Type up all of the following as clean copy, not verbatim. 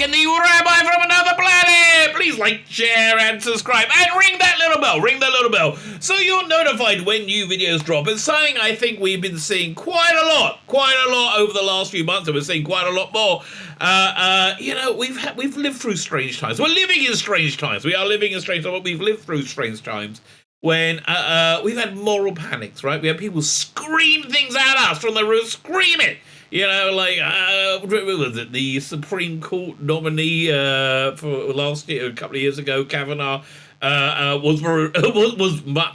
Lebetkin, the Rabbi from another planet. Please like, share, and subscribe, and ring that little bell, so you're notified when new videos drop. It's something I think we've been seeing quite a lot over the last few months, and we're seeing quite a lot more. We've lived through strange times. We're living in strange times. We are living in strange times, but we've lived through strange times when we've had moral panics, right? We had people scream things at us from the roof, scream it. You know, like, what was it? The Supreme Court nominee for last year, a couple of years ago, Kavanaugh, was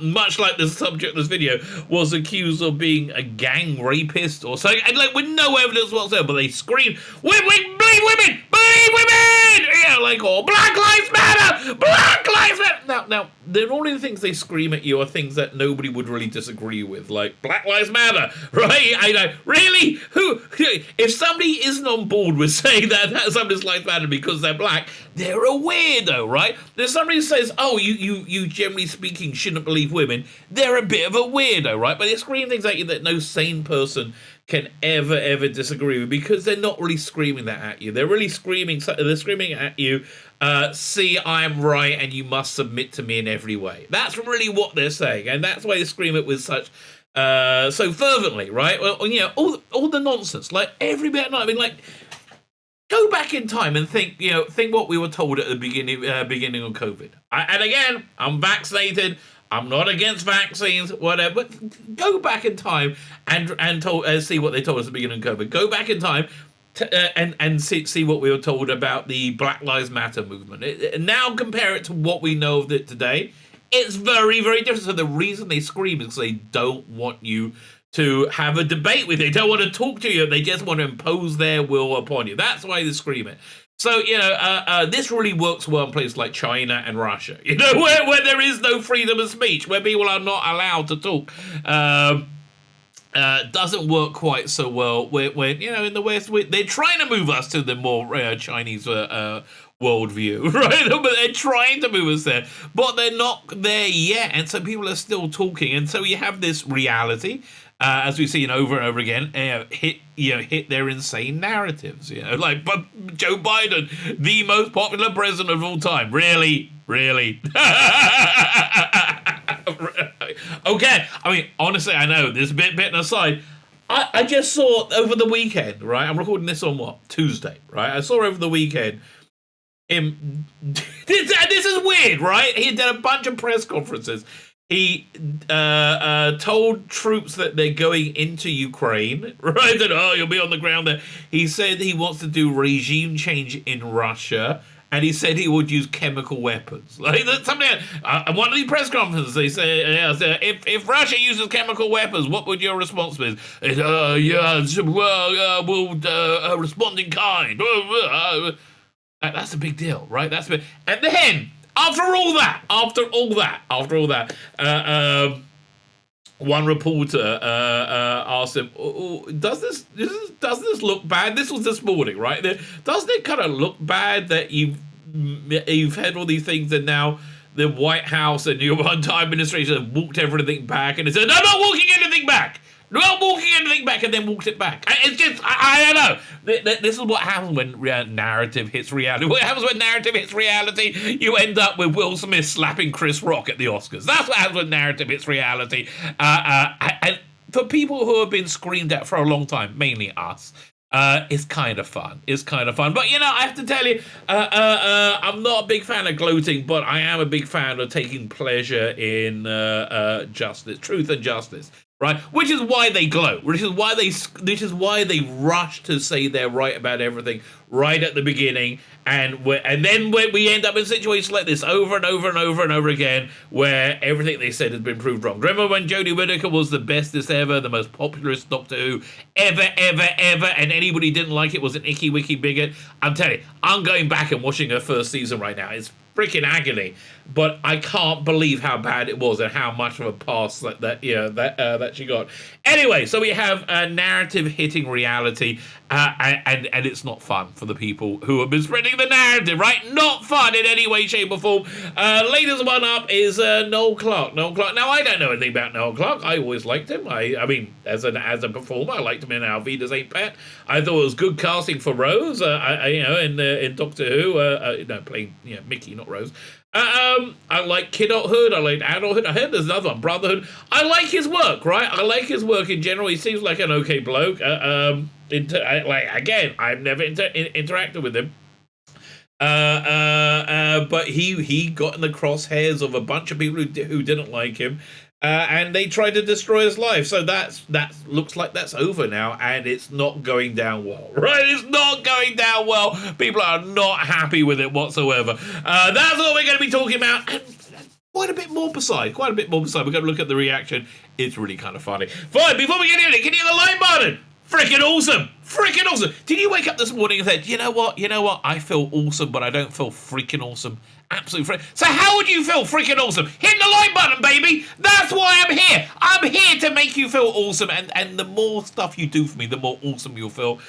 much like the subject of this video, was accused of being a gang rapist or something, and like with no evidence whatsoever, but they screamed, bleed women! Yeah, like, or Black Lives Matter! Black Lives Matter! Now, they're all the things they scream at you are things that nobody would really disagree with, like Black Lives Matter, right? I know, really? If somebody isn't on board with saying that somebody's lives matter because they're black, they're a weirdo, right? If somebody says, oh, you generally speaking shouldn't believe women, they're a bit of a weirdo, right? But they scream things at you that no sane person can ever disagree with, because they're not really screaming that at you. They're screaming at you, see, I'm right, and you must submit to me in every way. That's really what they're saying, and that's why they scream it with such so fervently, right? Well, you know, all the nonsense, like every bit of night. I mean, like, go back in time and think what we were told at the beginning of COVID. And again, I'm vaccinated. I'm not against vaccines, whatever. But go back in time and see what they told us at the beginning of COVID. Go back in time and see what we were told about the Black Lives Matter movement. And now compare it to what we know of it today. It's very, very different. So the reason they scream is because they don't want you to have a debate with you. They don't want to talk to you. They just want to impose their will upon you. That's why they scream it. So, this really works well in places like China and Russia, where there is no freedom of speech, where people are not allowed to talk. Doesn't work quite so well when in the West, they're trying to move us to the more Chinese worldview, right? But they're trying to move us there, but they're not there yet. And so people are still talking. And so you have this reality, as we've seen over and over again, hit their insane narratives. Like, but Joe Biden, the most popular president of all time, really. Okay, I mean, honestly, I know this bit aside. I just saw over the weekend, right? I'm recording this on Tuesday, right? I saw over the weekend him. This is weird, right? He did a bunch of press conferences. He told troops that they're going into Ukraine, right? That, you'll be on the ground there. He said he wants to do regime change in Russia, and he said he would use chemical weapons. Like something. One of the press conferences, they say, if Russia uses chemical weapons, what would your response be? We'll respond in kind. That's a big deal, right? And then, after all that, one reporter asked him, does this look bad? This was this morning, right? Doesn't it kind of look bad that you've had all these things and now the White House and your entire administration have walked everything back, and it said, no, I'm not walking anything back. Not walking anything back, and then walked it back. It's just, I don't know. This is what happens when narrative hits reality. What happens when narrative hits reality? You end up with Will Smith slapping Chris Rock at the Oscars. That's what happens when narrative hits reality. And for people who have been screamed at for a long time, mainly us, it's kind of fun. But, I have to tell you, I'm not a big fan of gloating, but I am a big fan of taking pleasure in justice, truth and justice. Right, which is why they gloat. Which is why they rush to say they're right about everything right at the beginning, and then we end up in situations like this over and over again, where everything they said has been proved wrong. Remember when Jodie Whittaker was the bestest ever, the most popularist Doctor Who ever, and anybody didn't like it was an icky wicky bigot? I'm telling you, I'm going back and watching her first season right now. It's freaking agony. But I can't believe how bad it was and how much of a pass that she got. Anyway, so we have a narrative hitting reality, and it's not fun for the people who have been spreading the narrative, right? Not fun in any way, shape, or form. Latest one up is Noel Clarke. Noel Clarke. Now, I don't know anything about Noel Clarke. I always liked him. I mean, as a performer, I liked him in Our Vidas Ain't Pet. I thought it was good casting for Rose. In Doctor Who, playing Mickey, not Rose. I like kidulthood, I like adulthood. I heard there's another one, brotherhood. I like his work, right? I like his work in general. He seems like an okay bloke. Again, I've never interacted with him. But he got in the crosshairs of a bunch of people who didn't like him. And they tried to destroy his life. So that looks like that's over now, and it's not going down well, right? It's not going down well. People are not happy with it whatsoever. That's what we're going to be talking about. And quite a bit more beside. We're going to look at the reaction. It's really kind of funny. Fine, before we get into it, can you hit the like button? Freaking awesome. Did you wake up this morning and said, you know what? I feel awesome, but I don't feel freaking awesome. Absolutely. So how would you feel freaking awesome? Hit the like button, baby. That's why I'm here. I'm here to make you feel awesome. And the more stuff you do for me, the more awesome you'll feel.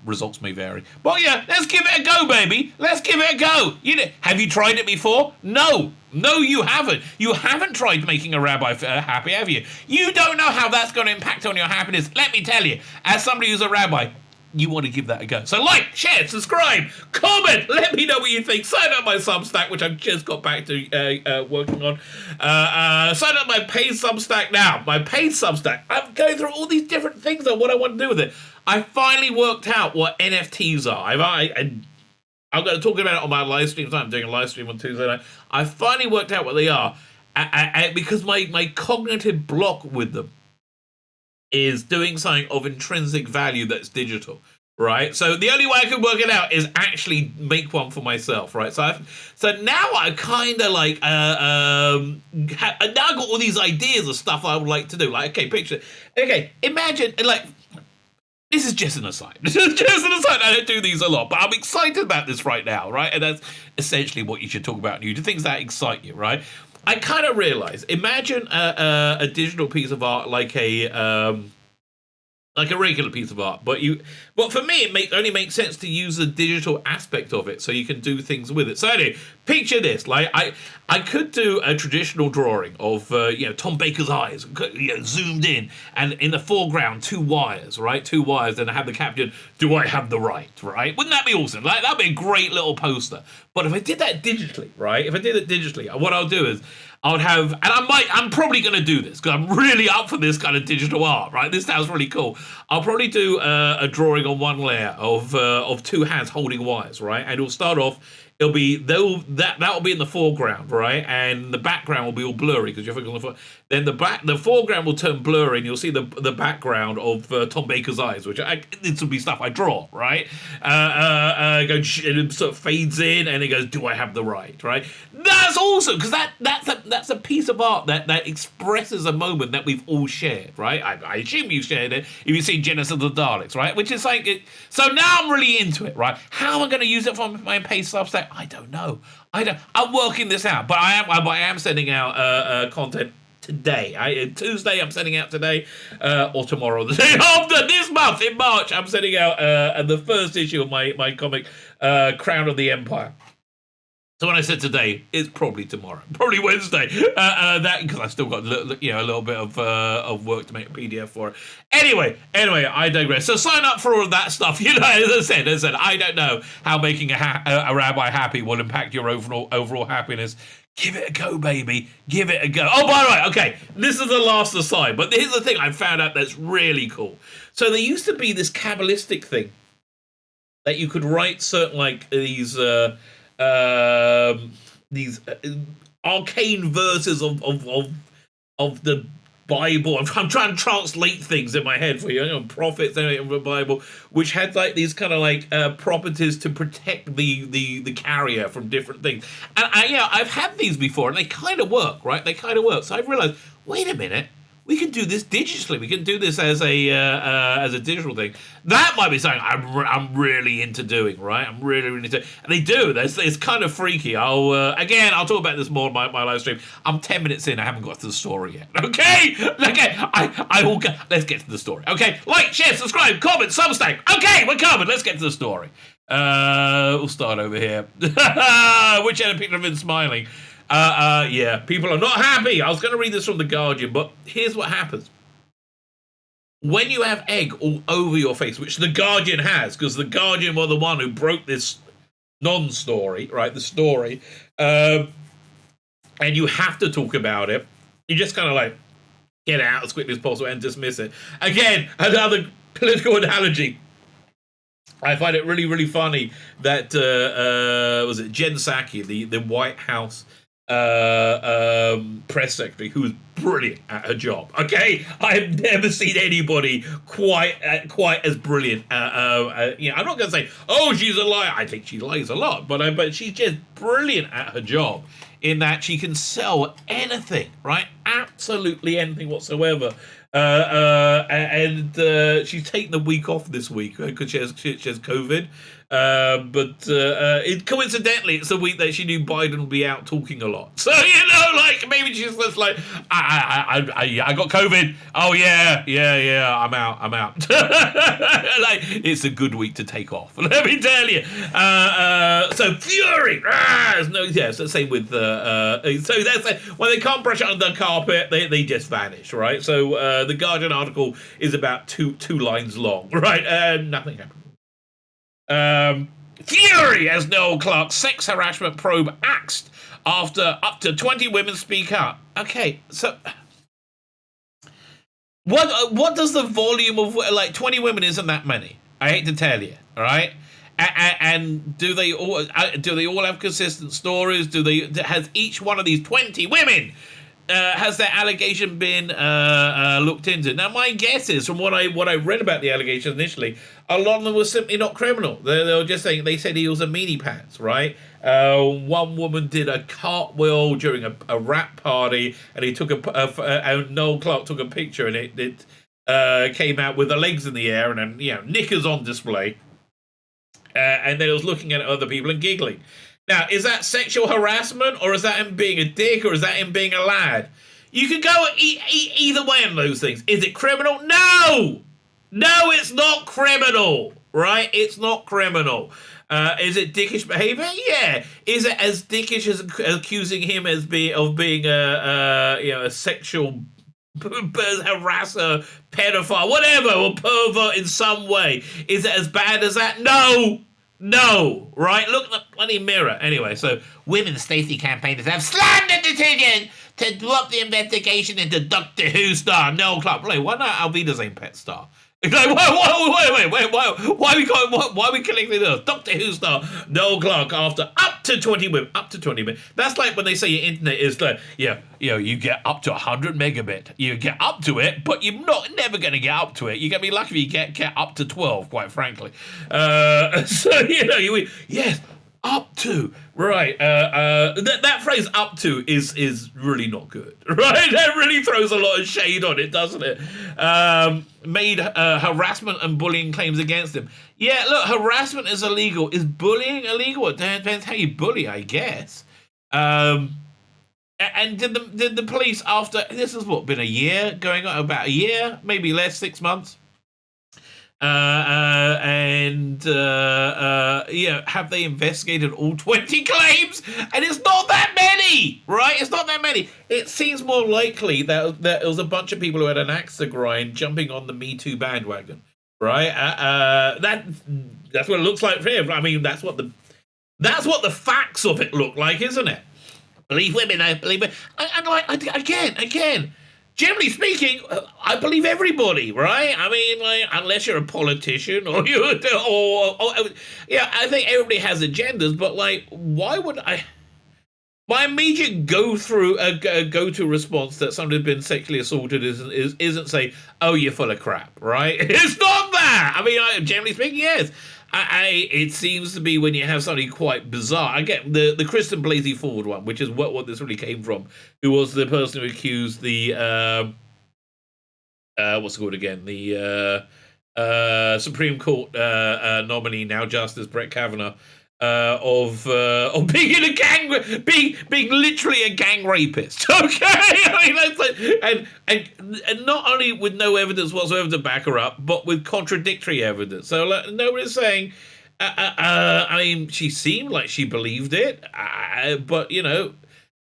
Results may vary. But yeah, let's give it a go, baby. Let's give it a go. Have you tried it before? No, you haven't. You haven't tried making a rabbi happy, have you? You don't know how that's going to impact on your happiness. Let me tell you, as somebody who's a rabbi, you want to give that a go. So like, share, subscribe, comment, let me know what you think. Sign up my Substack, which I've just got back to working on. Sign up my paid Substack now. My paid Substack. I'm going through all these different things on what I want to do with it. I finally worked out what NFTs are. I'm going to talk about it on my live stream. I'm doing a live stream on Tuesday night. I finally worked out what they are. Because my cognitive block with them is doing something of intrinsic value that's digital, right? So the only way I can work it out is actually make one for myself, right? So now I kind of like now I've got all these ideas of stuff I would like to do. Like, imagine like. This is just an aside. I don't do these a lot, but I'm excited about this right now, right? And that's essentially what you should talk about. You do things that excite you, right? I kind of realize. Imagine a digital piece of art like a regular piece of art, but for me it only makes sense to use the digital aspect of it, so you can do things with it. So anyway, picture this: like I could do a traditional drawing of Tom Baker's eyes, zoomed in, and in the foreground two wires, and I have the caption, "Do I have the right?" Right? Wouldn't that be awesome? Like that'd be a great little poster. But if I did that digitally, right? What I'll do is I would have, and I'm probably going to do this because I'm really up for this kind of digital art, right? This sounds really cool. I'll probably do a drawing on one layer of two hands holding wires, right? And it'll start off. It'll be that will be in the foreground, right? And the background will be all blurry because you're focusing on the foreground. Then the foreground will turn blurry, and you'll see the background of Tom Baker's eyes, which this will be stuff I draw, right? And it sort of fades in, and it goes, "Do I have the right?" Right? That's awesome because that's a piece of art that expresses a moment that we've all shared, right? I assume you've shared it if you've seen Genesis of the Daleks, right? Which is like so now I'm really into it, right? How am I going to use it for my paid Substack? I don't know. I'm working this out, but I am sending out content today. Tuesday I'm sending out today, or tomorrow, the day after. This month in March I'm sending out the first issue of my comic, Crown of the Empire. So when I said today, it's probably tomorrow, probably Wednesday. That because I still got a little bit of work to make a PDF for it. Anyway, I digress. So sign up for all of that stuff. As I said, I don't know how making a rabbi happy will impact your overall happiness. Give it a go, baby. Give it a go. Oh, by the way, okay, this is the last aside, but here's the thing I found out that's really cool. So there used to be this Kabbalistic thing that you could write certain like these arcane verses of the Bible. I'm trying to translate things in my head for you, prophets of the Bible, which had like these kind of like properties to protect the carrier from different things. And I've had these before, and they kind of work, right? So I've realized, wait a minute, we can do this digitally. We can do this as a digital thing. That might be something I'm really into doing, right? I'm really into, and they do. It's kind of freaky. I'll talk about this more in my live stream. I'm 10 minutes in. I haven't got to the story yet. Okay, I will go. Let's get to the story. Okay, like, share, subscribe, comment, Substack. Okay, we're coming. Let's get to the story. We'll start over here. Which end of people have been smiling? Yeah, people are not happy. I was going to read this from The Guardian, but here's what happens. When you have egg all over your face, which The Guardian has, because The Guardian were the one who broke this non-story, right, the story, and you have to talk about it, you just kind of like get out as quickly as possible and dismiss it. Again, another political analogy. I find it really, really funny that, was it Jen Psaki, the White House press secretary, who was brilliant at her job. Okay, I've never seen anybody quite as brilliant. I'm not going to say, oh, she's a liar. I think she lies a lot, but she's just brilliant at her job in that she can sell anything, right? Absolutely anything whatsoever. And she's taken the week off this week because she has COVID. But coincidentally, it's the week that she knew Biden would be out talking a lot. So, maybe she's just like, I got COVID. Oh, yeah, I'm out. It's a good week to take off. Let me tell you. So, fury. So same with, so that's when they can't brush it under the carpet, they just vanish, right? So, the Guardian article is about two lines long, right? Nothing happened. Fury as Noel Clarke's sex harassment probe axed after up to 20 women speak up. Okay, so what does the volume of 20 women isn't that many? I hate to tell you, all right? And do they all have consistent stories? Has each one of these 20 women has their allegation been looked into? Now, my guess is, from what I read about the allegations initially, a lot of them were simply not criminal. They were just saying, they said he was a meanie pants, right? One woman did a cartwheel during a rap party, and he took and Noel Clarke took a picture, and it came out with the legs in the air and knickers on display, and then it was looking at other people and giggling. Now, is that sexual harassment, or is that him being a dick, or is that him being a lad? You could go either way on those things. Is it criminal? No! No, it's not criminal, right? It's not criminal. Is it dickish behavior? Yeah. Is it as dickish as accusing him of being a sexual harasser, pedophile, whatever, or pervert in some way? Is it as bad as that? No, right? Look at the bloody mirror. Anyway, so women Stacey campaigners have slammed the decision to drop the investigation into Doctor Who star Noel Clarke. Why not Alvida's own pet star? It's like, why are we connecting this? Doctor Who star Noel Clarke after up to 20 women. That's like when they say your internet is like, you get up to 100 megabit. You get up to it, but you're never going to get up to it. You're going to be lucky if you get up to 12, quite frankly. Yes, up to, right. That phrase up to is really not good, right? That really throws a lot of shade on it, doesn't it? Made harassment and bullying claims against him. Yeah, look, harassment is illegal. Is bullying illegal? It depends how you bully, I guess. And did the police, after this has been a year going on, about a year, maybe less, 6 months? Have they investigated all 20 claims? And it's not that many, right? It's not that many. It seems more likely that it was a bunch of people who had an axe to grind jumping on the Me Too bandwagon, right? That's what it looks like for him. I mean, that's what the facts of it look like, isn't it? Believe women, I believe it. Again. Generally speaking, I believe everybody, right? I mean, unless you're a politician or I think everybody has agendas, but why would I? My immediate go-to response that somebody's been sexually assaulted isn't say, "Oh, you're full of crap," right? It's not that. I mean, generally speaking, yes. It seems to be when you have something quite bizarre. I get the Kristen Blasey Ford one, which is what this really came from, who was the person who accused the what's it called again? The Supreme Court nominee, now Justice Brett Kavanaugh, of being in a gang, being literally a gang rapist. Okay, I mean, that's like, and not only with no evidence whatsoever to back her up, but with contradictory evidence. So like, nobody's saying. I mean, she seemed like she believed it, but you know,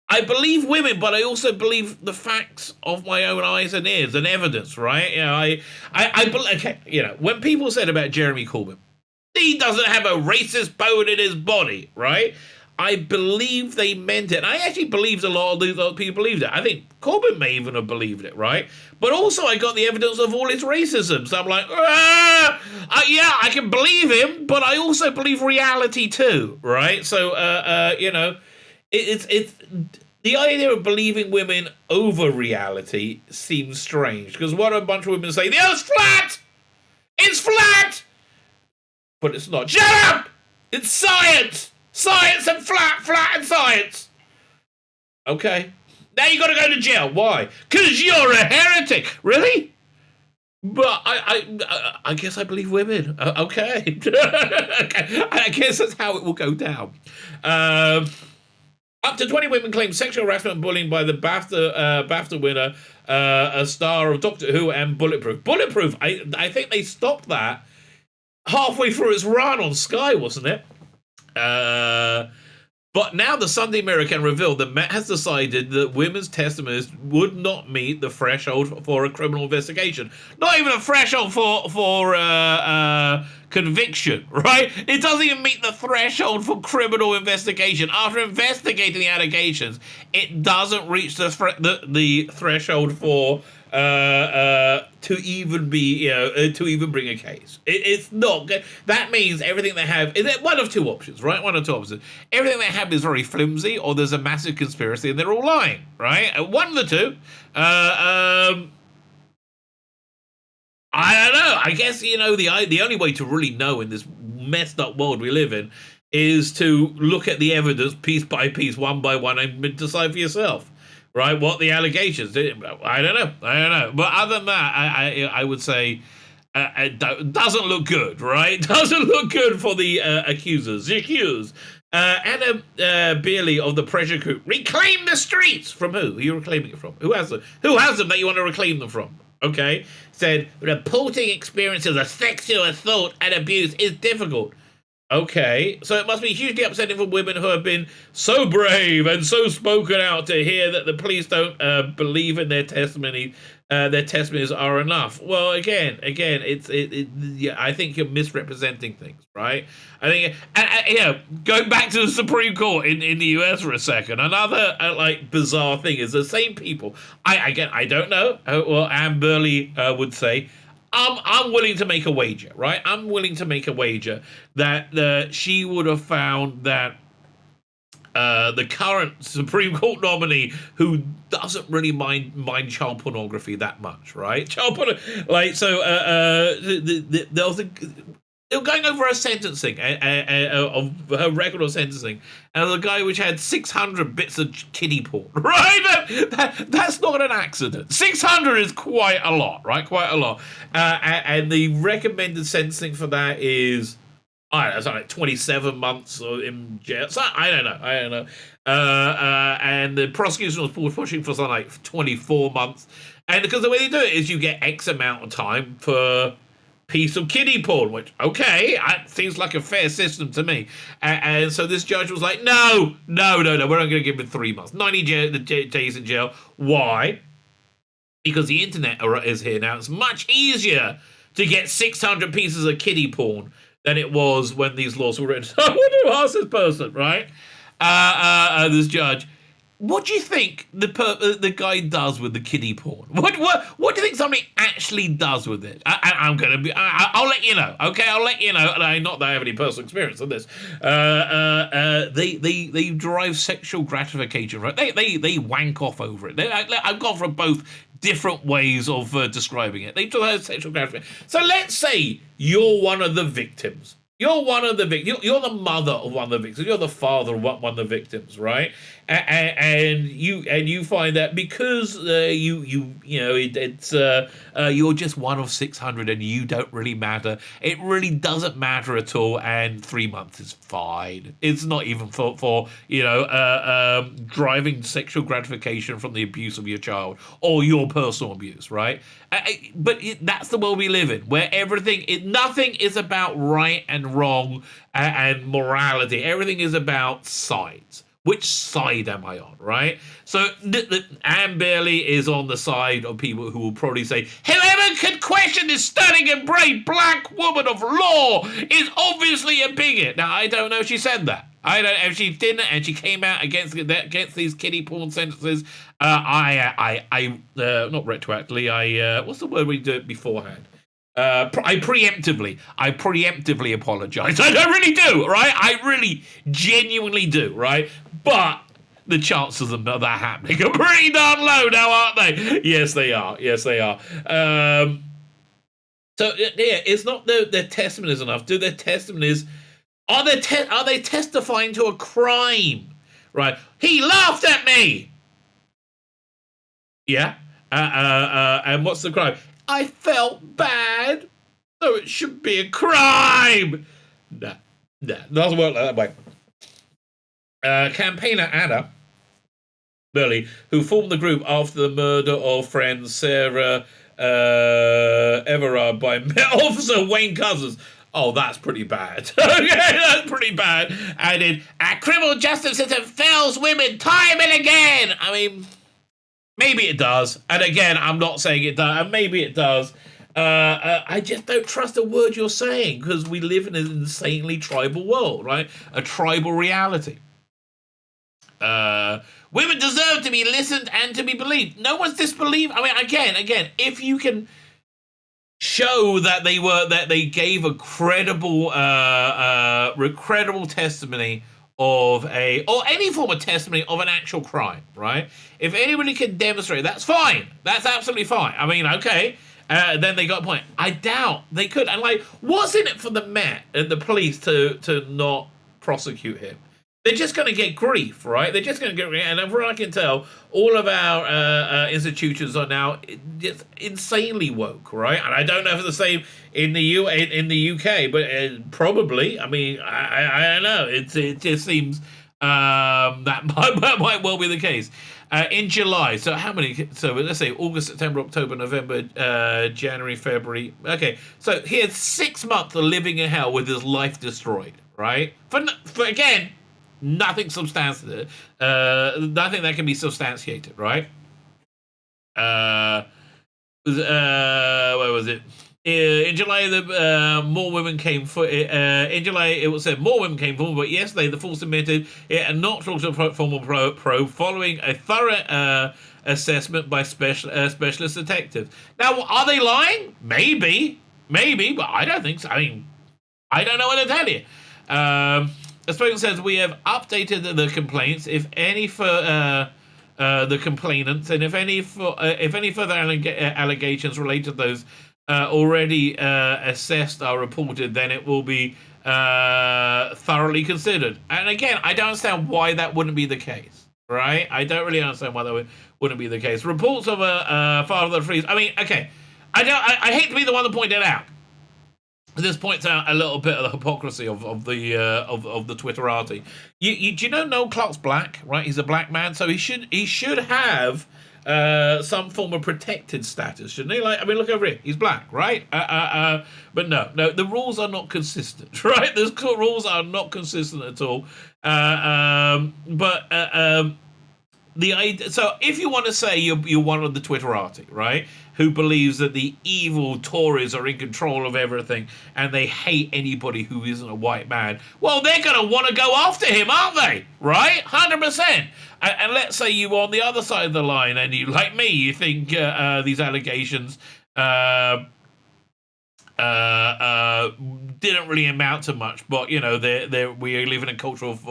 I believe women, but I also believe the facts of my own eyes and ears and evidence, right? You know, okay, you know, when people said about Jeremy Corbyn, he doesn't have a racist bone in his body, right? I believe they meant it. I actually believed a lot of these other people believed it. I think Corbyn may even have believed it, right? But also I got the evidence of all his racism. So I'm like, yeah, I can believe him, but I also believe reality too, right? So, you know, it's the idea of believing women over reality seems strange, because what a bunch of women say, the Earth's flat! It's flat! But it's not. Shut up! It's science! Science and flat and science! Okay. Now you gotta go to jail. Why? Because you're a heretic. Really? But I guess I believe women. Okay. Okay. I guess that's how it will go down. Up to 20 women claim sexual harassment and bullying by the BAFTA winner, a star of Doctor Who and Bulletproof. Bulletproof, I think they stopped that halfway through its run on Sky, wasn't it? But now the Sunday Mirror can reveal that Met has decided that women's testimonies would not meet the threshold for a criminal investigation. Not even a threshold for conviction, right? It doesn't even meet the threshold for criminal investigation. After investigating the allegations, it doesn't reach the threshold for to even be, to even bring a case. It's not good. That means everything they have is one of two options, right? One of two options. Everything they have is very flimsy, or there's a massive conspiracy and they're all lying, right? One of the two. I don't know. I guess, the only way to really know in this messed up world we live in is to look at the evidence piece by piece, one by one, and decide for yourself. Right, what the allegations? I don't know. But other than that, I would say it doesn't look good, right? Doesn't look good for the accusers. The accused. Anna Beerley of the Pressure Group. Reclaim the streets! From who? Who are you reclaiming it from? Who has them? Who has them that you want to reclaim them from? Okay? Said, reporting experiences of sexual assault and abuse is difficult. Okay, so it must be hugely upsetting for women who have been so brave and so spoken out to hear that the police don't believe in their testimony. Their testimonies are enough. Well, again, I think you're misrepresenting things, right? I think, going back to the Supreme Court in the US for a second, another bizarre thing is the same people. I don't know. Well, Anne Burley would say. I'm willing to make a wager, right? I'm willing to make a wager that she would have found that the current Supreme Court nominee, who doesn't really mind child pornography that much, right? Child pornography, there was they were going over her sentencing, of her record of sentencing, and the guy which had 600 bits of kiddie porn, right? That's not an accident. 600 is quite a lot, right? Quite a lot. And the recommended sentencing for that is, I don't know, something like 27 months in jail. So I don't know. And the prosecution was pushing for something like 24 months. And because the way they do it is you get X amount of time for piece of kiddie porn, which, okay, seems like a fair system to me. And so this judge was like, no, we're not going to give him 3 months. 90 days in jail. Why? Because the internet is here now. It's much easier to get 600 pieces of kiddie porn than it was when these laws were written. So I want to ask this person, right? This judge, what do you think the guy does with the kiddie porn? What do you think somebody actually does with it? I'll let you know. Okay, I'll let you know. Not that I have any personal experience on this. They derive sexual gratification, right? They wank off over it. I've gone from both different ways of describing it. They derive sexual gratification. So let's say you're one of the victims. You're one of the victims. You're the mother of one of the victims. You're the father of one of the victims, right? And you find that because you're just one of 600 and you don't really matter. It really doesn't matter at all, and 3 months is fine. It's not even for driving sexual gratification from the abuse of your child or your personal abuse, right? But that's the world we live in, where nothing is about right and wrong and morality. Everything is about sides. Which side am I on, right? So Anne Bailey is on the side of people who will probably say, whoever could question this stunning and brave black woman of law is obviously a bigot. Now, I don't know if she said that. I don't know if she didn't, and she came out against these kiddie porn sentences. Not retroactively. What's the word we do it beforehand? I preemptively apologize. I really do, right? I really genuinely do, right? But the chances of that happening are pretty darn low now, aren't they? Yes, they are. So it's not their testimonies enough. Do their testimonies are they testifying to a crime? Right? He laughed at me. Yeah. And what's the crime? I felt bad, so it should be a crime. Nah, doesn't work like that way. Campaigner Anna Burley, who formed the group after the murder of friend Sarah Everard by Officer Wayne Cousins. Oh, that's pretty bad. Okay, that's pretty bad. Added, our criminal justice system fails women time and again. I mean, maybe it does. And again, I'm not saying it does. And maybe it does. I just don't trust a word you're saying because we live in an insanely tribal world, right? A tribal reality. Women deserve to be listened and to be believed. No one's disbelieved. I mean, again, if you can show that they gave a credible testimony of or any form of testimony of an actual crime, right? If anybody can demonstrate, that's fine. That's absolutely fine. I mean, okay. Then they got a point. I doubt they could. And what's in it for the Met and the police to not prosecute him? They're just going to get grief, right? They're just going to get grief. And from what I can tell, all of our institutions are now just insanely woke, right? And I don't know if it's the same in the UK, but probably. I mean, I don't know. It just seems that might well be the case. In July, so how many? So let's say August, September, October, November, January, February. Okay, so he had 6 months of living in hell with his life destroyed, right? For again, nothing substantiated. Nothing that can be substantiated, right? Where was it? In July, more women came for. In July, it was said more women came forward, but yesterday the force admitted it had not talked to a formal probe following a thorough assessment by specialist detectives. Now, are they lying? Maybe, but I don't think so. I mean, I don't know what to tell you. The spokesman says we have updated the complaints, if any, for the complainants, and if any further allegations related to those already assessed are reported, then it will be thoroughly considered. And again, I don't understand why that wouldn't be the case, right? I don't really understand why that wouldn't be the case. Reports of a father freeze. I mean, okay, I hate to be the one to point it out. This points out a little bit of the hypocrisy of the Twitterati. Do you know Noel Clark's black, right? He's a black man, so he should have some form of protected status, shouldn't he? I mean, look over here. He's black, right? But no, the rules are not consistent, right? The rules are not consistent at all. The idea, so if you want to say you're one of the Twitterati, right, who believes that the evil Tories are in control of everything and they hate anybody who isn't a white man, well, they're going to want to go after him, aren't they? Right? 100%. And let's say you were on the other side of the line and you, like me, you think these allegations didn't really amount to much, but, you know, we live in a culture of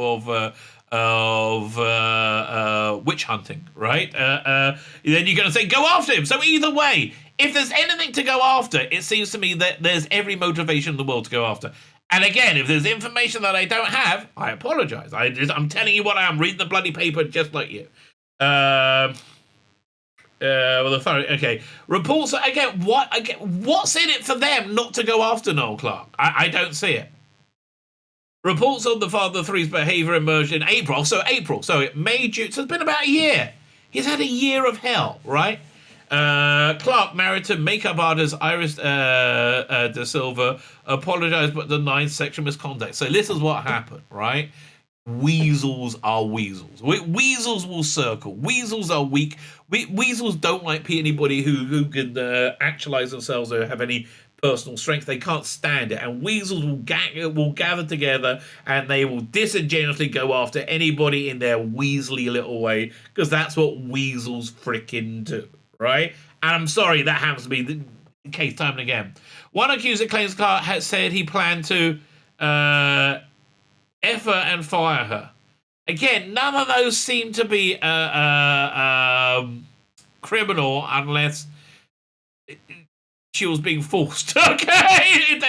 witch hunting, right? Then you're going to say go after him. So either way, if there's anything to go after, it seems to me that there's every motivation in the world to go after. And again, if there's information that I don't have, I apologize. I'm telling you what I am. Reading the bloody paper just like you. Okay. Reports again. What's in it for them not to go after Noel Clarke? I don't see it. Reports on the father three's behaviour emerged in April. So May, June. So it's been about a year. He's had a year of hell, right? Clarke, married to makeup artist Iris De Silva, apologised but denied sexual misconduct. So this is what happened, right? Weasels are weasels. Weasels will circle. Weasels are weak. Weasels don't like anybody who can actualize themselves or have any personal strength. They can't stand it. And weasels will gather together and they will disingenuously go after anybody in their weaselly little way because that's what weasels freaking do, right? And I'm sorry, that happens to be the case time and again. One accuser claims Clarke had said he planned to F her and fire her. Again, none of those seem to be criminal unless she was being forced. Okay,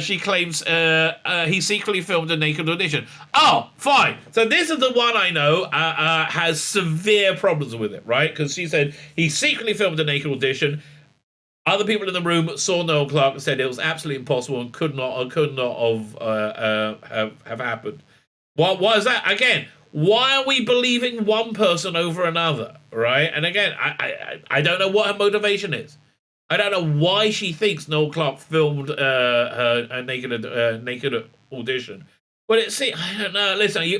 she claims he secretly filmed a naked audition. Oh, fine. So this is the one I know has severe problems with it, right? Because she said he secretly filmed a naked audition. Other people in the room saw Noel Clarke and said it was absolutely impossible and could not have happened. Why is that? Again, why are we believing one person over another, right? And again, I don't know what her motivation is. I don't know why she thinks Noel Clarke filmed a naked audition. But I don't know. Listen,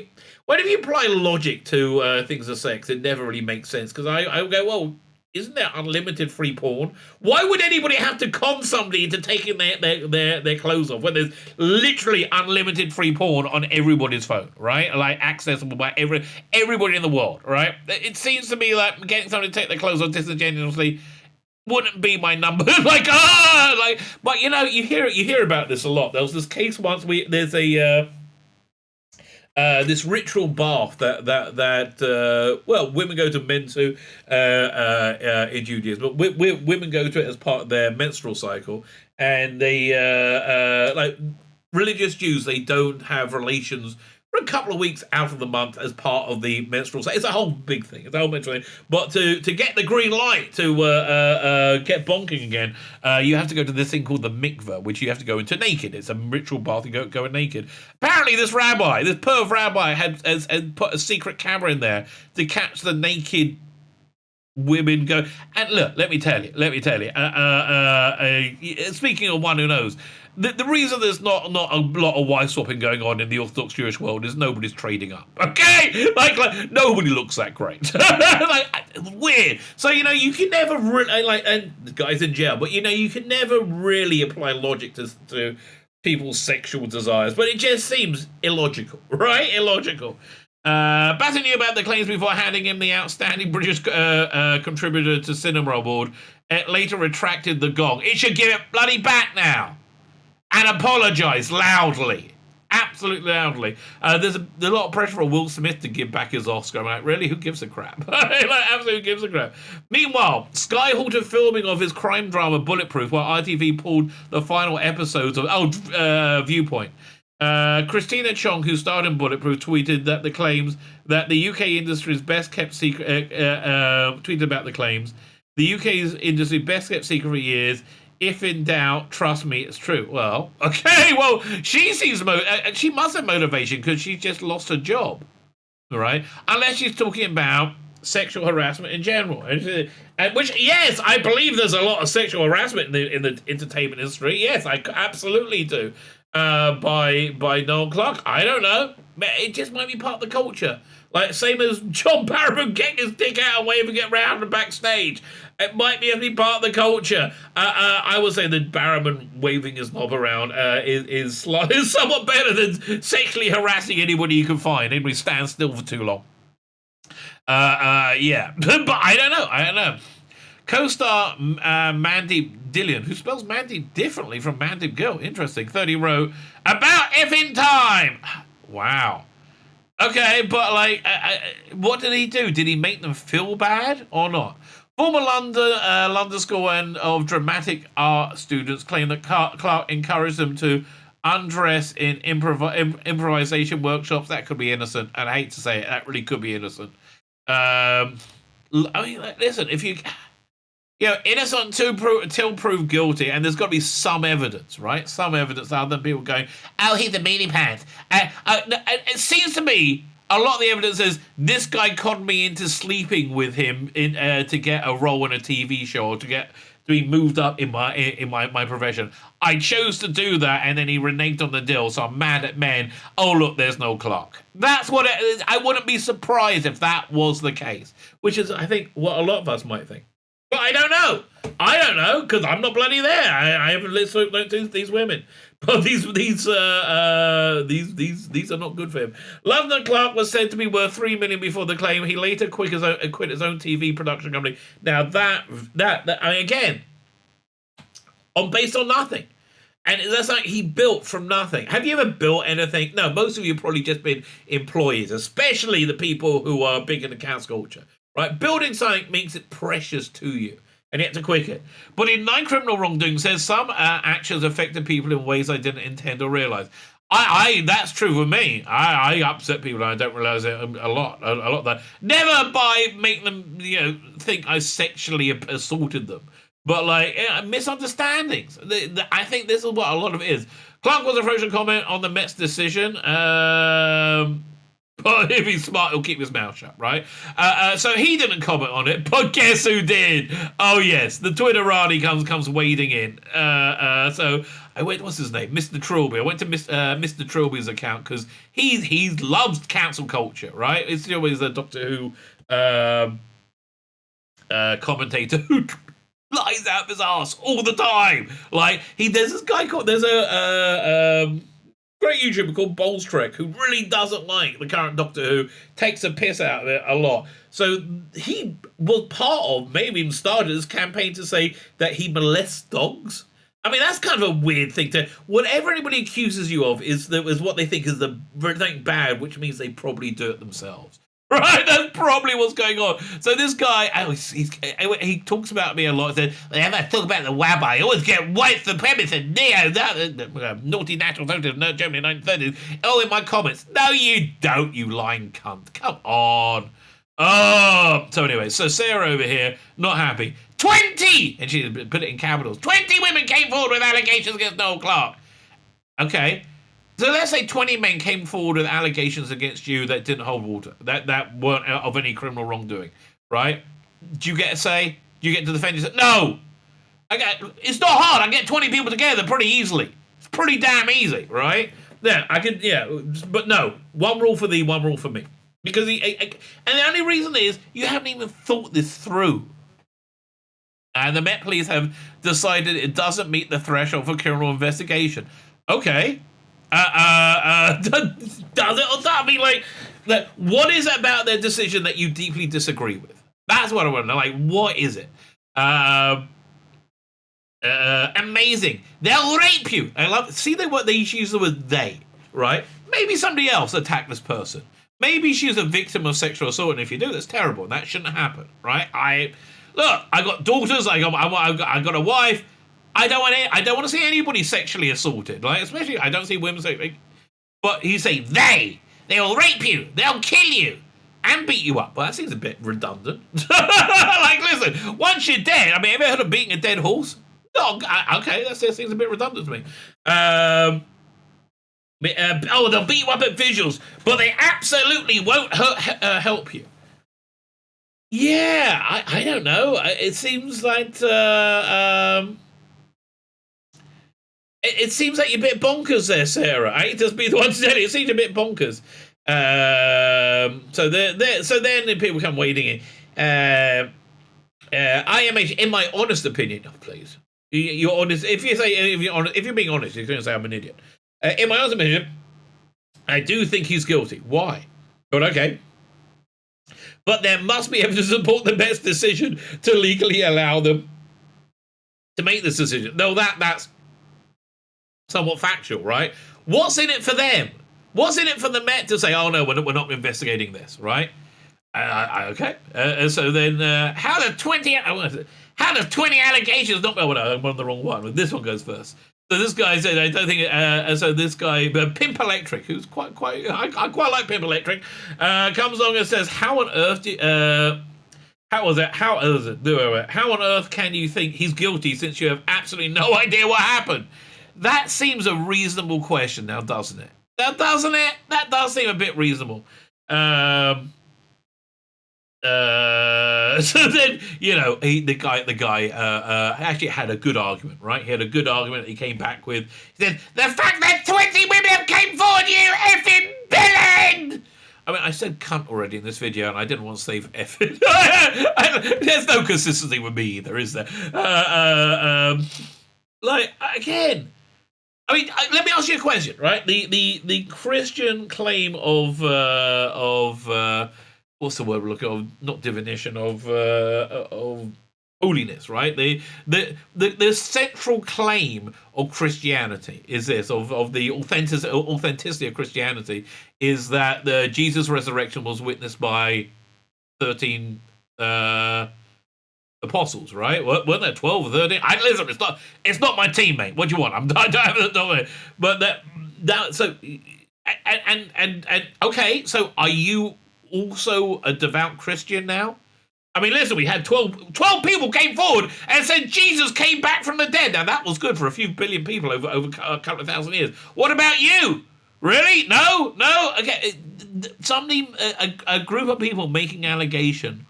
whenever you apply logic to things of sex, it never really makes sense. Because I go, well, isn't there unlimited free porn? Why would anybody have to con somebody into taking their clothes off when there's literally unlimited free porn on everybody's phone, right? Like accessible by everybody in the world, right? It seems to me like getting somebody to take their clothes off disingenuously wouldn't be my number. But you know, you hear about this a lot. There was this case once. There's a this ritual bath that women go to men to in Judaism, but women go to it as part of their menstrual cycle, and they like religious Jews, they don't have relations for a couple of weeks out of the month as part of the menstrual cycle. It's a whole big thing. It's a whole menstrual thing. But to get the green light to get bonking again, you have to go to this thing called the mikveh, which you have to go into naked. It's a ritual bath. You go in naked. Apparently, this perv rabbi, has put a secret camera in there to catch the naked women go. And look, let me tell you. Speaking of one who knows. The reason there's not a lot of wife swapping going on in the Orthodox Jewish world is nobody's trading up. Okay, like nobody looks that great. Like weird. So you know you can never really and the guy's in jail, but you know you can never really apply logic to people's sexual desires. But it just seems illogical, right? Illogical. Batten knew about the claims before handing him the outstanding British contributor to Cinema Award. It later retracted the gong. It should give it bloody back now. And apologise loudly. Absolutely loudly. There's a lot of pressure for Will Smith to give back his Oscar. I'm like, really? Who gives a crap? Absolutely gives a crap. Meanwhile, Sky halted filming of his crime drama Bulletproof while ITV pulled the final episodes of Viewpoint. Christina Chong, who starred in Bulletproof, tweeted that the claims that the UK industry's best kept secret, tweeted about the claims. The UK's industry best kept secret for years. If in doubt, trust me, it's true. Well, okay, well, she sees she must have motivation because she just lost her job, all right? Unless she's talking about sexual harassment in general. And which, yes, I believe there's a lot of sexual harassment in the entertainment industry. Yes, I absolutely do. By Noel Clarke. I don't know. It just might be part of the culture. Like, same as John Barrowman getting his dick out and waving it around the backstage. It might be part of the culture. I would say that Barrowman waving his knob around is somewhat better than sexually harassing anybody you can find. Anybody stands still for too long. Yeah. But I don't know. Co-star Mandy Dillion, who spells Mandy differently from Mandy Gill. Interesting. 30 wrote, about effing time. Wow. Okay, but like, what did he do? Did he make them feel bad or not? Former London School and of Dramatic Art students claim that Clark encouraged them to undress in improvisation workshops. That could be innocent, and I hate to say it, that really could be innocent. I mean, listen, if innocent till proved guilty, and there's got to be some evidence, right? Some evidence other than people going, "Oh, he's a meanie pants." It seems to me a lot of the evidence is this guy conned me into sleeping with him to get a role in a TV show or to be moved up in my profession. I chose to do that, and then he reneged on the deal. So I'm mad at men. Oh look, there's no Clark. That's what it is. I wouldn't be surprised if that was the case, which is I think what a lot of us might think. But I don't know. I don't know because I'm not bloody there. I haven't listened to these women. But these are not good for him. London Clark was said to be worth $3 million before the claim. He later quit his own TV production company. Now that again, based on nothing. And that's like he built from nothing. Have you ever built anything? No, most of you have probably just been employees, especially the people who are big in the cancel culture. Right? Building something makes it precious to you, and you have to quit it. But in 9 Criminal Wrongdoing says some actions affected people in ways I didn't intend or realize. That's true for me. I upset people and I don't realize it a lot of that. Never by making them think I sexually assaulted them. But like misunderstandings. I think this is what a lot of it is. Clark was approached to comment on the Mets decision. But if he's smart, he'll keep his mouth shut, right? So he didn't comment on it, but guess who did? Oh yes, the Twitterati comes wading in. So I went, what's his name? Mr. Trilby. I went to Mr. Trilby's account because he loves cancel culture, right? It's always a Doctor Who commentator who lies out of his ass all the time. Like there's this guy called great YouTuber called Bowles Trek who really doesn't like the current Doctor Who, takes a piss out of it a lot. So he was part of, maybe even started his campaign to say that he molests dogs. I mean, that's kind of a weird thing to. Whatever anybody accuses you of is what they think is the thing bad, which means they probably do it themselves. Right, that's probably what's going on. So this guy, he talks about me a lot. Said, whenever I talk about the Rabbi, I always get white supremacists and naughty national socialists, Germany 1930s, all in my comments. No, you don't, you lying cunt. Come on. Oh, so anyway, so Sarah over here, not happy. 20, and she put it in capitals. 20 women came forward with allegations against Noel Clark. Okay. So let's say 20 men came forward with allegations against you that didn't hold water, that weren't of any criminal wrongdoing, right? Do you get a say? Do you get to defend yourself? No! It's not hard. I get 20 people together pretty easily. It's pretty damn easy, right? But no. One rule for thee, one rule for me. Because and the only reason is you haven't even thought this through. And the Met Police have decided it doesn't meet the threshold for criminal investigation. Okay. Does it or not? I mean, like, what is it about their decision that you deeply disagree with? That's what I want to know. Like, what is it? Amazing. They'll rape you. I love. See, what they use the word they, right? Maybe somebody else attacked this person. Maybe she's a victim of sexual assault, and if you do, that's terrible. That shouldn't happen, right? I got daughters. I got a wife. I don't want to see anybody sexually assaulted, like especially I don't see women say. But you say they'll rape you, they'll kill you, and beat you up. Well, that seems a bit redundant. Like, listen, once you're dead, I mean, have you ever heard of beating a dead horse? No, okay, that seems a bit redundant to me. They'll beat you up at visuals, but they absolutely won't help you. Yeah, I don't know. It seems like. It seems like you're a bit bonkers there, Sarah. I hate to be the one to tell you. It seems a bit bonkers. So then people come wading in. IMH, in my honest opinion, please. You're honest. If you're being honest, you're going to say I'm an idiot. In my honest opinion, I do think he's guilty. Why? But okay. But there must be evidence to support the best decision to legally allow them to make this decision. No, that's somewhat factual, right? What's in it for them? What's in it for the Met to say, oh no, we're not investigating this, right? Okay. So then, how do 20 allegations not? Oh, no, I'm on the wrong one. This one goes first. So this guy said, I don't think. So this guy, Pimp Electric, who's quite. I quite like Pimp Electric, comes along and says, "How on earth? How on earth can you think he's guilty since you have absolutely no idea what happened?" That seems a reasonable question, now, doesn't it? That does seem a bit reasonable. So then, the guy actually had a good argument, right? He had a good argument he came back with. He said, the fact that 20 women came forward, you effing villain! I mean, I said cunt already in this video, and I didn't want to say effing. There's no consistency with me either, is there? Again, I mean, let me ask you a question, right? The Christian claim of what's the word we're looking for? Not divination, of holiness, right? The central claim of Christianity is this, of the authenticity of Christianity, is that the Jesus resurrection was witnessed by 13 apostles, right? Weren't there 12 or 13? Listen, it's not my team, mate. What do you want? I don't have it. But that so and okay. So are you also a devout Christian now? I mean, listen, we had 12 people came forward and said Jesus came back from the dead. Now, that was good for a few billion people over a couple of thousand years. What about you? Really? No? Okay, a group of people making allegation,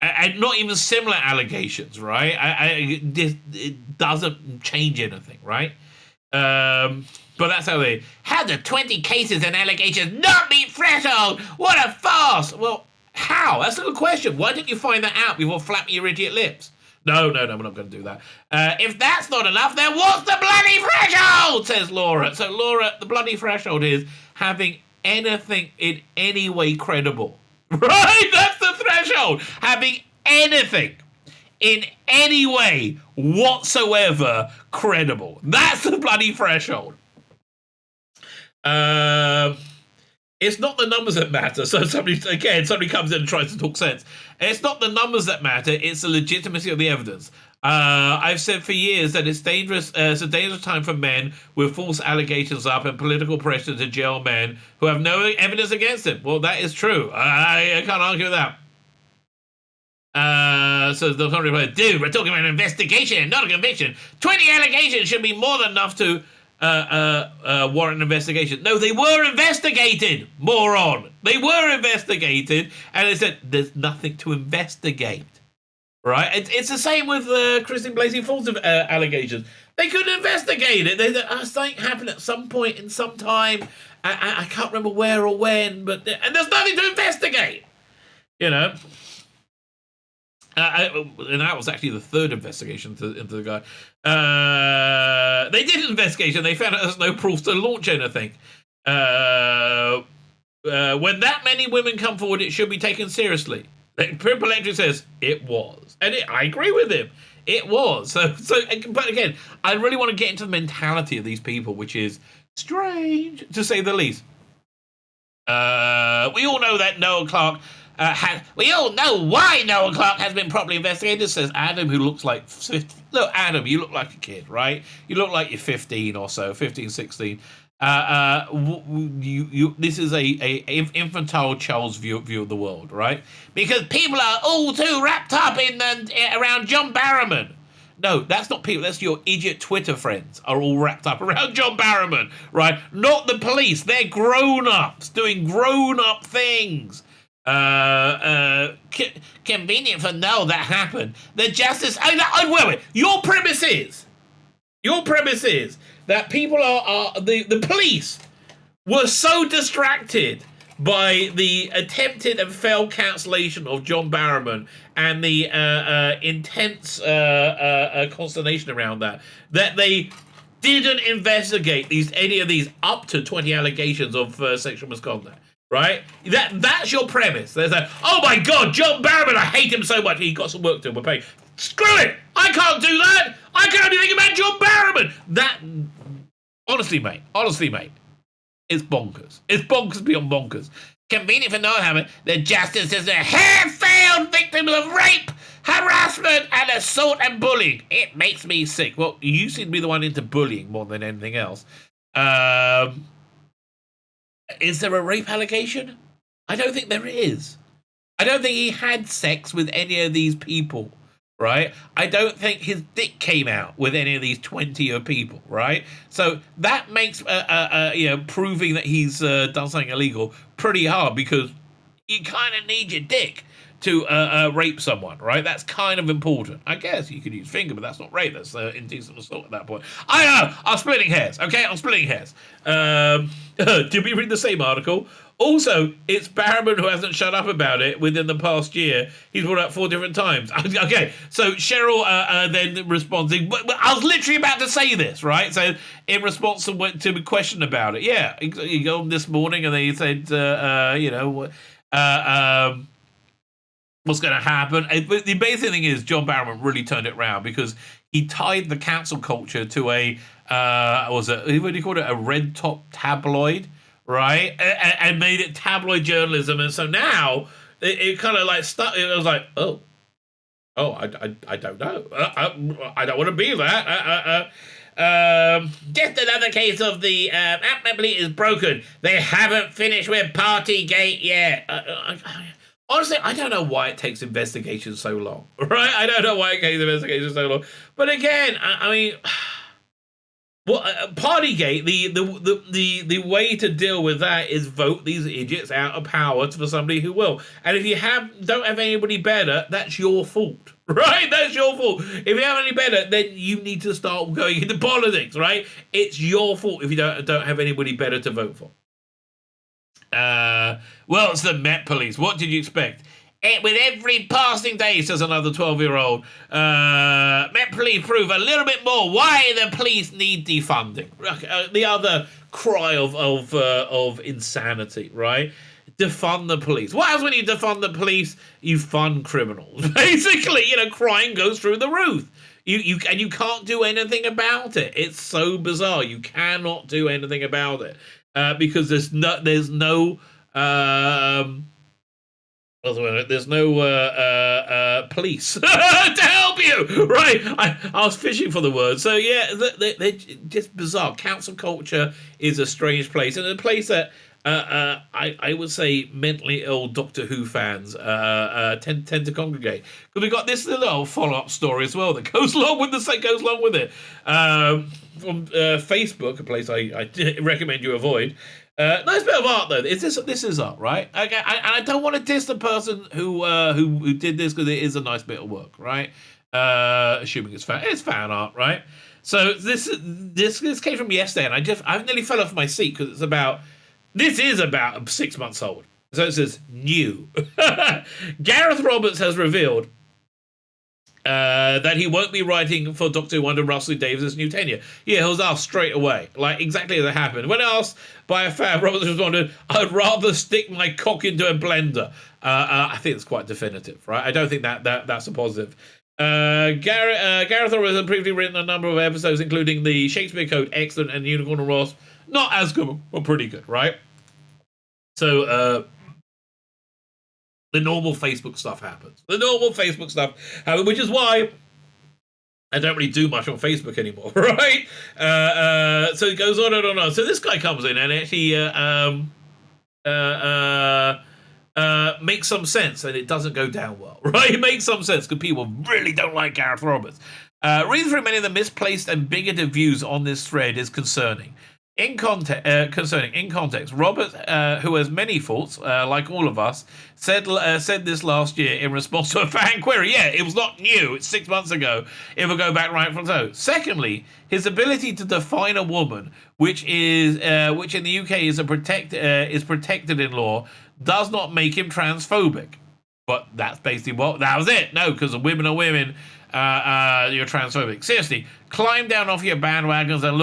and not even similar allegations, right? It doesn't change anything, right? But that's how the 20 cases and allegations not meet threshold. What a farce! Well, how? That's a good question. Why didn't you find that out before flapping your idiot lips? No, we're not going to do that. If that's not enough, then what's the bloody threshold? Says Laura. So Laura, the bloody threshold is having anything in any way credible. Right? That's the threshold. Having anything in any way whatsoever credible. That's the bloody threshold. It's not the numbers that matter. So somebody comes in and tries to talk sense. It's not the numbers that matter. It's the legitimacy of the evidence. I've said for years that it's dangerous. It's a dangerous time for men with false allegations up and political pressure to jail men who have no evidence against them. Well, that is true. I can't argue with that. So the contrary, dude, we're talking about an investigation, not a conviction. 20 allegations should be more than enough to warrant an investigation. No, they were investigated, moron. They were investigated, and they said there's nothing to investigate. Right? It's the same with Christine Blasey Ford's allegations. They couldn't investigate it. They said something happened at some point in some time. I can't remember where or when, and there's nothing to investigate. And that was actually the third investigation into the guy. They did an investigation. They found out there's no proof to launch anything. When that many women come forward, it should be taken seriously. Pimp Electric says it was, and I agree with him. It was. But again, I really want to get into the mentality of these people, which is strange to say the least. We all know that Noah Clark. We all know why Noah Clark has been properly investigated, says Adam, who looks like... Look, Adam, you look like a kid, right? You look like you're 15 or so, 15, 16. This is a infantile child's view of the world, right? Because people are all too wrapped up around John Barrowman. No, that's not people. That's your idiot Twitter friends are all wrapped up around John Barrowman, right? Not the police. They're grown-ups doing grown-up things. Convenient for no, that happened. The justice. Wait. Your premise is that people the police were so distracted by the attempted and failed cancellation of John Barrowman and the intense consternation around that they didn't investigate any of these up to 20 allegations of sexual misconduct. Right? That's your premise. There's oh my God, John Barrowman, I hate him so much. He got some work to do. We're paying. Screw it! I can't do that! I can only think about John Barrowman! Honestly, mate. It's bonkers. It's bonkers beyond bonkers. Convenient for Northampton, the justice is a hair-failed victims of rape, harassment, and assault and bullying. It makes me sick. Well, you seem to be the one into bullying more than anything else. Is there a rape allegation? I don't think there is. I don't think he had sex with any of these people, right? I don't think his dick came out with any of these 20 people, right? So that makes, proving that he's done something illegal pretty hard, because you kind of need your dick to rape someone, right? That's kind of important. I guess you could use finger, but that's not rape. That's indecent assault at that point. I know. I'm splitting hairs, okay? I'm splitting hairs. Did we read the same article? Also, it's Barrowman who hasn't shut up about it within the past year. He's brought up 4 different times. Okay, so Cheryl then responding, but I was literally about to say this, right? So in response to a question about it, yeah, he got on this morning and they said, what's going to happen? But the basic thing is John Barrowman really turned it around, because he tied the cancel culture to what do you call it? A red top tabloid, right? And made it tabloid journalism. And so now it kind of like stuck. It was like, I don't know. I don't want to be that. Just another case of the Applebee's is broken. They haven't finished with Partygate yet. Honestly, I don't know why it takes investigation so long, right? I don't know why it takes investigation so long. But again, I mean, well, Partygate, the way to deal with that is vote these idiots out of power for somebody who will. And if you don't have anybody better, that's your fault, right? That's your fault. If you have any better, then you need to start going into politics, right? It's your fault if you don't have anybody better to vote for. Well, it's the Met Police. What did you expect? With every passing day, says another 12-year-old, Met Police prove a little bit more why the police need defunding. The other cry of insanity, right? Defund the police. What happens when you defund the police? You fund criminals. Basically, crime goes through the roof. You can't do anything about it. It's so bizarre. You cannot do anything about it. Because there's no police to help you, right? I was fishing for the word. So yeah, they're just bizarre. Council culture is a strange place, and a place that I would say mentally ill Doctor Who fans tend to congregate. Because we got this little follow-up story as well that goes along with it. From Facebook, a place I recommend you avoid. Nice bit of art though. This is art, right? Okay, I don't want to diss the person who did this, because it is a nice bit of work, right? Assuming it's fan art, right? So this came from yesterday, and I nearly fell off my seat, because this is about 6 months old. So it says new. Gareth Roberts has revealed that he won't be writing for Doctor Who under Russell Davies' new tenure. Yeah, he was asked straight away, like exactly as it happened. When asked by a fan, Roberts responded, "I'd rather stick my cock into a blender." I think it's quite definitive, right? I don't think that's a positive. Gareth Roberts has previously written a number of episodes, including the Shakespeare Code, excellent, and Unicorn and Wasp, not as good, but pretty good, right? So, the normal Facebook stuff happens. Which is why I don't really do much on Facebook anymore, right? So it goes on and on and on. So this guy comes in and actually makes some sense, and it doesn't go down well, right? It makes some sense because people really don't like Gareth Roberts. Reading through many of the misplaced and bigoted views on this thread is concerning. In context, Roberts, who has many faults, like all of us, said this last year in response to a fan query. Yeah, it was not new. It's 6 months ago. It will go back right from so. Secondly, his ability to define a woman, which in the UK is protected in law, does not make him transphobic. But that's basically that was it. No, because women are women. You're transphobic. Seriously, climb down off your bandwagons and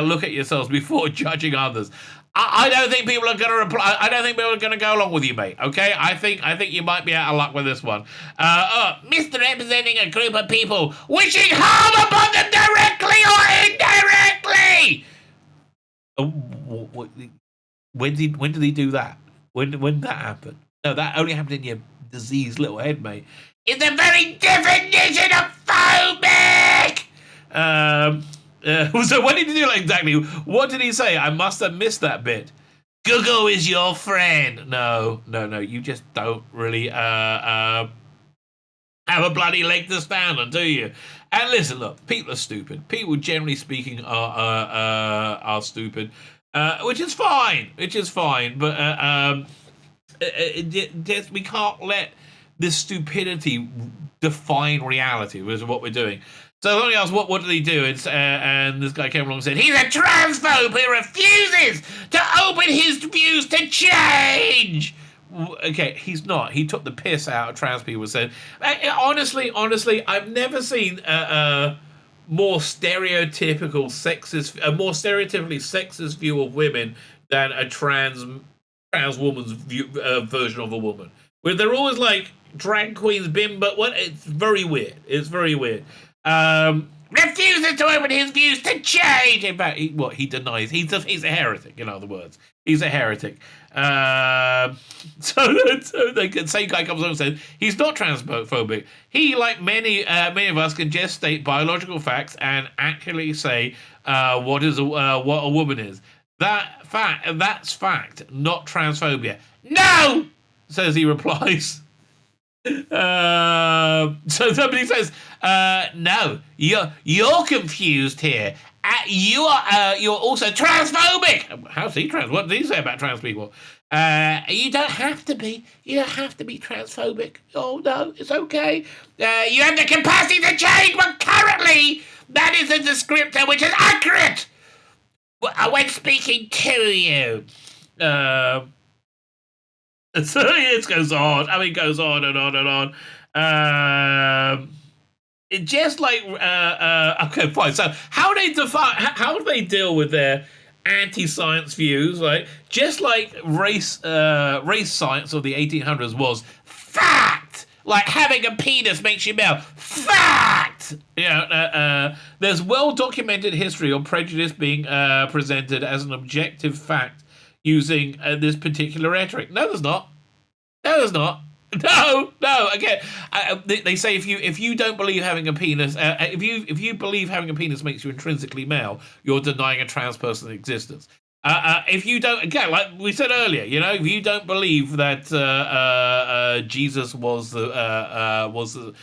look at yourselves before judging others. I don't think people are going to reply. I don't think people are going to go along with you, mate. Okay, I think you might be out of luck with this one. Misrepresenting a group of people, wishing harm upon them directly or indirectly. When did he do that? When did that happen? No, that only happened in your diseased little head, mate. It's the very definition of phobic. So what did he do exactly? What did he say? I must have missed that bit. Google is your friend. No. You just don't really have a bloody leg to stand on, do you? And listen, look, people are stupid. People, generally speaking, are stupid, which is fine. But we can't let this stupidity define reality, which is what we're doing. So somebody asked, what did he do? And this guy came along and said, he's a transphobe who refuses to open his views to change. Okay, he's not. He took the piss out of trans people. Said, honestly, I've never seen a more stereotypically sexist view of women than a trans woman's version of a woman. Where they're always like drag queens, bimbo. It's very weird. Refuses to open his views to change. In fact, he denies. He's a heretic. In other words, he's a heretic. So the same guy comes along and says he's not transphobic. He, like many of us, can just state biological facts and accurately say what a woman is. That's fact, not transphobia. No, says he replies. So somebody says, no, you're confused here. You're also transphobic. How's he trans? What did he say about trans people? You don't have to be. You don't have to be transphobic. Oh no, it's okay. You have the capacity to change, but currently that is a descriptor which is accurate when speaking to you. So it goes on. I mean, it goes on and on and on. It just like okay, fine. So how do they deal with their anti-science views? Like just like race science of the 1800s was fact. Like having a penis makes you male. Fact. There's well-documented history of prejudice being presented as an objective fact using this particular rhetoric. No, there's not. No. Again, they say if you don't believe having a penis, if you believe having a penis makes you intrinsically male, you're denying a trans person's existence. If you don't, again, like we said earlier, if you don't believe that Jesus was the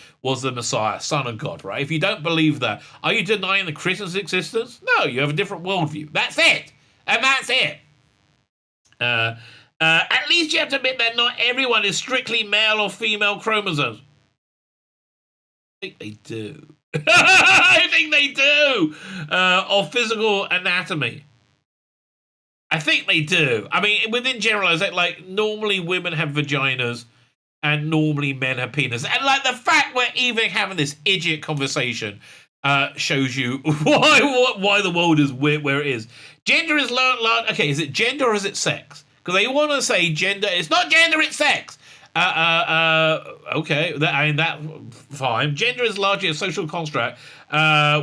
Messiah, Son of God, right? If you don't believe that, are you denying the Christian's existence? No, you have a different worldview. That's it, and that's it. At least you have to admit that not everyone is strictly male or female chromosomes. I think they do. Or physical anatomy. I think they do. I mean, within generalization, like normally women have vaginas and normally men have penises. And like the fact we're even having this idiot conversation shows you why the world is where it is. Gender is okay, is it gender or is it sex? Because they want to say gender. It's not gender, it's sex. Okay, that fine. Gender is largely a social construct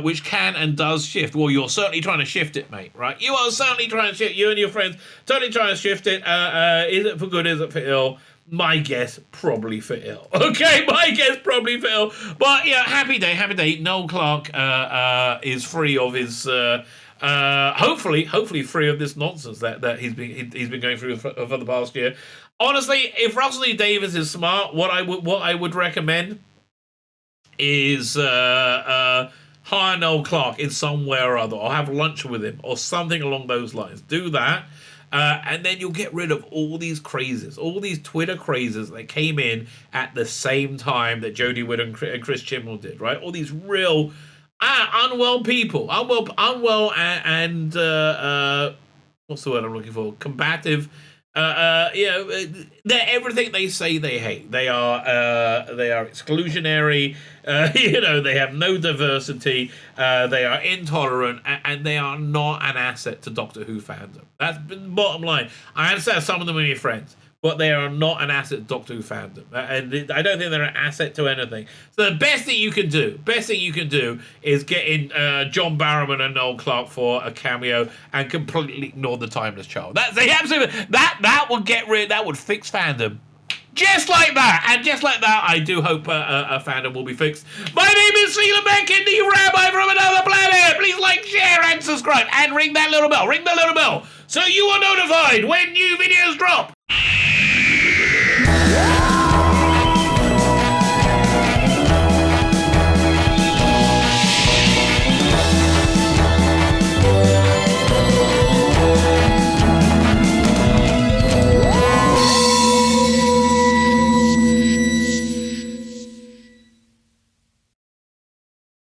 which can and does shift. Well, you're certainly trying to shift it, mate, right? You are certainly trying to shift. You and your friends totally trying to shift it. Is it for good? Is it for ill? My guess, probably for ill. Okay, my guess, probably for ill. But yeah, happy day. Noel Clarke is free of his. Hopefully free of this nonsense that he's been going through for the past year. Honestly, if Russell E. Davies is smart, what I would recommend is hire Noel Clarke in some way or other, or have lunch with him, or something along those lines. Do that, and then you'll get rid of all these crazes, all these Twitter crazes that came in at the same time that Jodie Whittaker and Chris Chibnall did, right? All these real unwell people, unwell and what's the word I'm looking for? Combative. They're everything they say they hate. They are exclusionary. They have no diversity. They are intolerant, and they are not an asset to Doctor Who fandom. That's the bottom line. I understand some of them are your friends, but they are not an asset to Doctor Who fandom, and I don't think they're an asset to anything. So the best thing you can do is get in John Barrowman and Noel Clarke for a cameo and completely ignore the Timeless Child. That's the absolute that would get rid, that would fix fandom. Just like that, and just like that, I do hope a fandom will be fixed. My name is Tzvi Lebetkin, the Rabbi from another planet. Please like, share, and subscribe, and ring that little bell. Ring the little bell so you are notified when new videos drop.